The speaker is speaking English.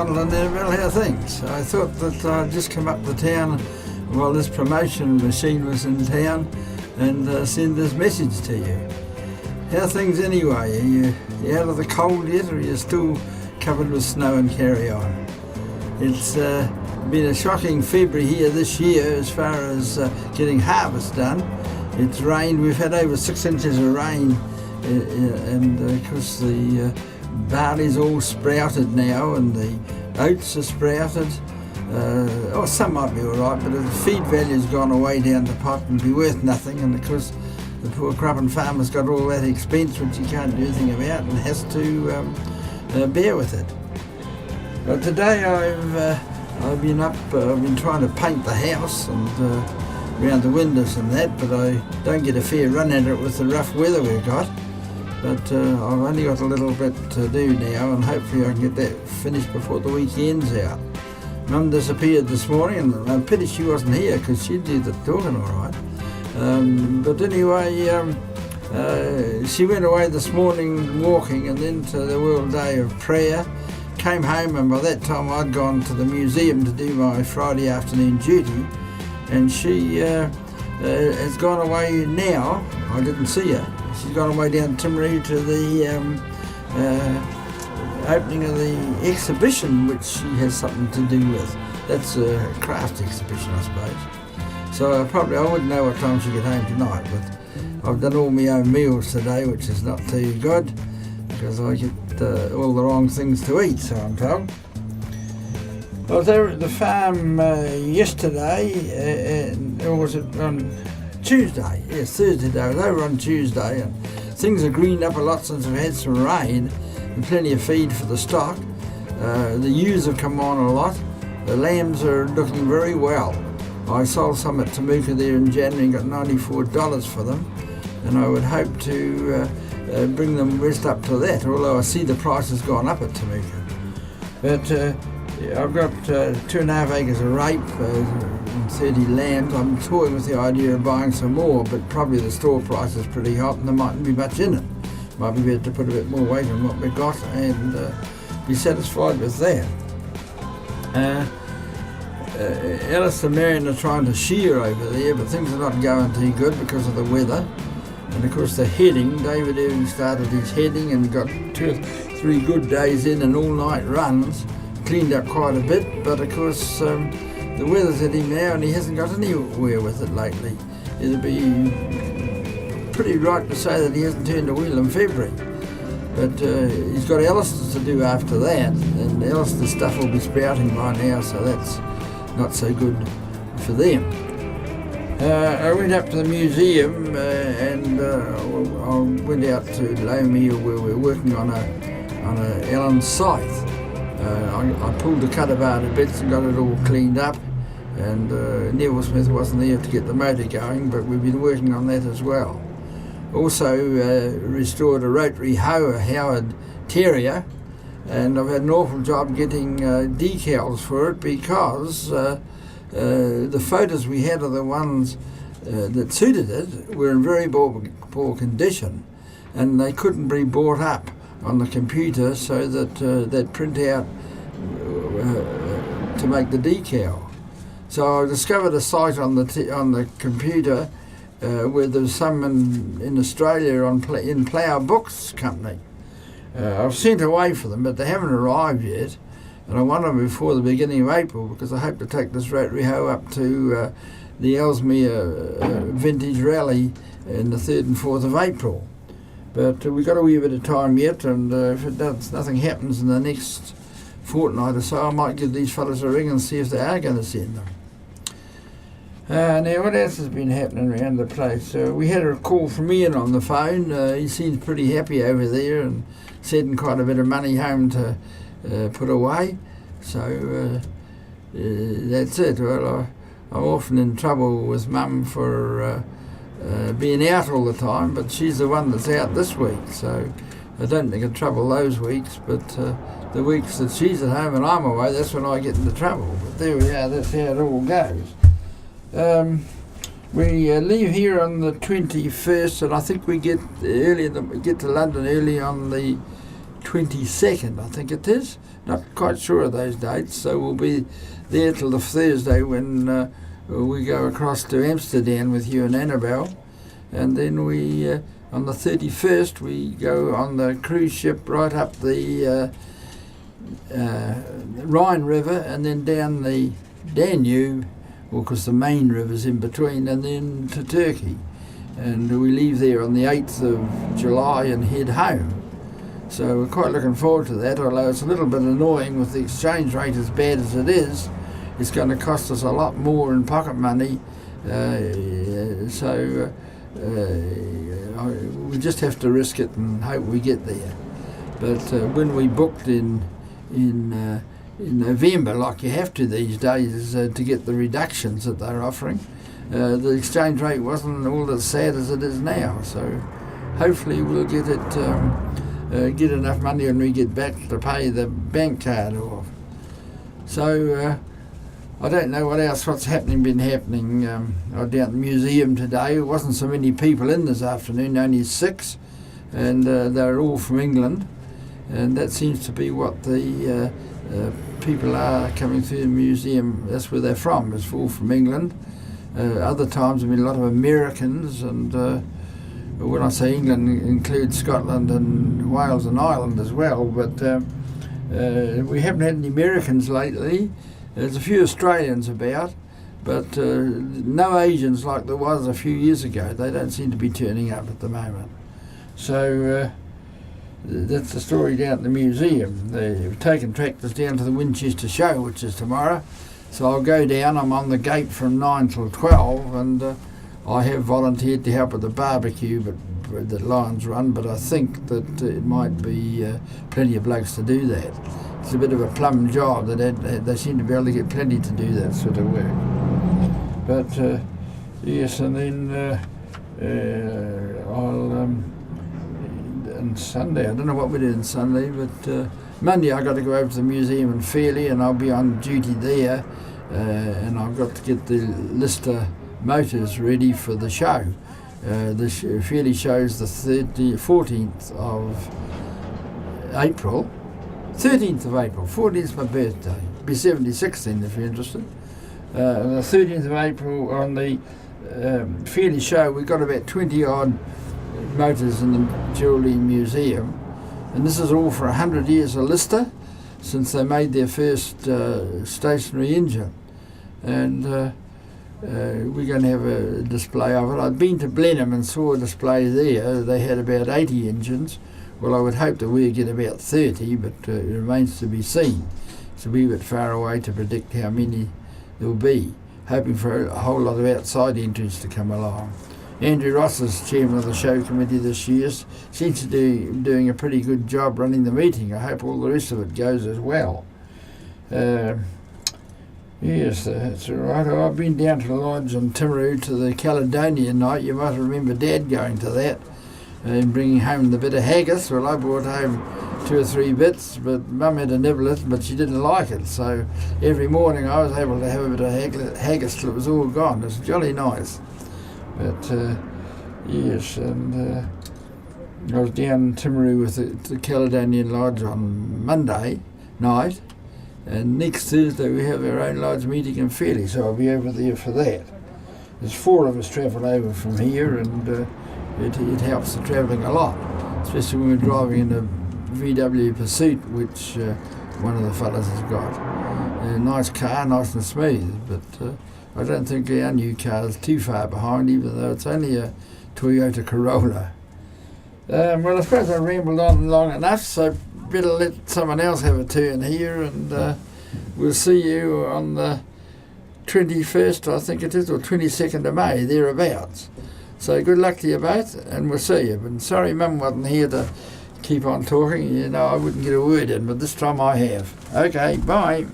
Donald and Neville, how things? I thought that I'd just come up to town while this promotion machine was in town and send this message to you. How things anyway? Are you out of the cold yet, or are you still covered with snow and carry on? It's been a shocking February here this year as far as getting harvest done. It's rained, we've had over 6 inches of rain, and of course the barley's all sprouted now and the oats are sprouted. Some might be alright, but the feed value's gone away down the pot and be worth nothing, and of course the poor crop and farmer's got all that expense which he can't do anything about and has to bear with it. But today I've been trying to paint the house and around the windows and that, but I don't get a fair run at it with the rough weather we've got. But I've only got a little bit to do now, and hopefully I can get that finished before the weekend's out. Mum disappeared this morning, and I'm pity she wasn't here because she'd do the talking all right. But anyway, she went away this morning walking and then to the World Day of Prayer. Came home, and by that time I'd gone to the museum to do my Friday afternoon duty, and she has gone away now. I didn't see her. She's gone away down Timaru to the opening of the exhibition, which she has something to do with. That's a craft exhibition, I suppose. So I wouldn't know what time she'll get home tonight, but I've done all my own meals today, which is not too good, because I get all the wrong things to eat, so I'm told. I was over at the farm yesterday, or was it on Tuesday? Yes, Thursday day. I was over on Tuesday, and things have greened up a lot since we've had some rain and plenty of feed for the stock. The ewes have come on a lot. The lambs are looking very well. I sold some at Temuka there in January and got $94 for them, and I would hope to bring them rest up to that, although I see the price has gone up at Temuka. But I've got 2.5 acres of rape and 30 lambs. I'm toying with the idea of buying some more, but probably the store price is pretty hot and there mightn't be much in it. Might be better to put a bit more weight on what we've got and be satisfied with that. Alice and Marion are trying to shear over there, but things are not going too good because of the weather. And of course the heading, David Irving started his heading and got 2 or 3 good days in and all night runs, cleaned up quite a bit, but of course the weather's hit him now and he hasn't got anywhere with it lately. It'd be pretty right to say that he hasn't turned a wheel in February. But he's got Alice's to do after that, and Alice's stuff will be sprouting by now, so that's not so good for them. I went up to the museum and I went out to Lomere where we're working on a Allen scythe. I pulled the cutter bar to bits and got it all cleaned up, and Neville Smith wasn't there to get the motor going, but we've been working on that as well. Also restored a rotary hoe, a Howard Terrier, and I've had an awful job getting decals for it because the photos we had of the ones that suited it were in very poor condition, and they couldn't be brought up on the computer so that they'd print out to make the decal. So I discovered a site on the computer where there's some in Australia in Plough Books Company. I've sent away for them, but they haven't arrived yet, and I want them before the beginning of April because I hope to take this rotary hoe up to the Ellesmere Vintage Rally in the 3rd and 4th of April. But we've got a wee bit of time yet, and if nothing happens in the next fortnight or so, I might give these fellas a ring and see if they are going to send them. Now, what else has been happening around the place? We had a call from Ian on the phone. He seems pretty happy over there and sending quite a bit of money home to put away. So that's it. Well, I'm often in trouble with Mum for being out all the time, but she's the one that's out this week. So I don't think of trouble those weeks, but the weeks that she's at home and I'm away, that's when I get into trouble. But there we are, that's how it all goes. We leave here on the 21st, and I think we get to London early on the 22nd, I think it is. Not quite sure of those dates, so we'll be there till the Thursday when we go across to Amsterdam with you and Annabelle, and then we on the 31st we go on the cruise ship right up the Rhine River and then down the Danube, because the main river's in between, and then to Turkey. And we leave there on the 8th of July and head home. So we're quite looking forward to that, although it's a little bit annoying with the exchange rate as bad as it is. It's going to cost us a lot more in pocket money. So we just have to risk it and hope we get there. But when we booked in November, like you have to these days, to get the reductions that they're offering, the exchange rate wasn't all as sad as it is now. So hopefully we'll get it, get enough money when we get back to pay the bank card off. So I don't know what's been happening. I was down at the museum today. There wasn't so many people in this afternoon, only 6, and they're all from England, and that seems to be what the people are coming through the museum. That's where they're from. It's all from England. Other times there have been a lot of Americans, and when I say England, includes Scotland and Wales and Ireland as well, but we haven't had any Americans lately. There's a few Australians about, but no Asians like there was a few years ago. They don't seem to be turning up at the moment. So that's the story down at the museum. They've taken tractors down to the Winchester show, which is tomorrow. So I'll go down. I'm on the gate from 9 till 12, and I have volunteered to help with the barbecue that Lions run, but I think that it might be plenty of blokes to do that. It's a bit of a plum job. They seem to be able to get plenty to do that sort of work. But yes, and then I'll on Sunday, I don't know what we do on Sunday, but Monday I got to go over to the museum in Fairlie, and I'll be on duty there, and I've got to get the Lister motors ready for the show. The Fairlie show's the 14th of April. 13th of April, 14th is my birthday. Be 76 then if you're interested. The 13th of April on the Fairlie show, we've got about 20 odd motors in the Jewellery Museum, and this is all for 100 years of Lister, since they made their first stationary engine, and we're going to have a display of it. I'd been to Blenheim and saw a display there. They had about 80 engines. Well, I would hope that we'd get about 30, but it remains to be seen. It's a wee bit far away to predict how many there'll be, hoping for a whole lot of outside entrants to come along. Andrew Ross is chairman of the show committee this year. Seems to be doing a pretty good job running the meeting. I hope all the rest of it goes as well. Yes, that's all right. I've been down to the lodge in Timaru to the Caledonian night. You might remember Dad going to that and bringing home the bit of haggis. Well, I brought home 2 or 3 bits, but Mum had a nibble at it, but she didn't like it. So every morning I was able to have a bit of haggis till it was all gone. It was jolly nice. But yes, and I was down in Timaru with the Caledonian Lodge on Monday night, and next Thursday we have our own lodge meeting in Fairlie, so I'll be over there for that. There's 4 of us travel over from here, and it helps the travelling a lot, especially when we're driving in a VW Pursuit, which one of the fellas has got. A nice car, nice and smooth, but I don't think our new car is too far behind, even though it's only a Toyota Corolla. Well, I suppose I rambled on long enough, so better let someone else have a turn here, and we'll see you on the 21st, I think it is, or 22nd of May, thereabouts. So good luck to you both, and we'll see you. But sorry Mum wasn't here to keep on talking. You know, I wouldn't get a word in, but this time I have. Okay, bye.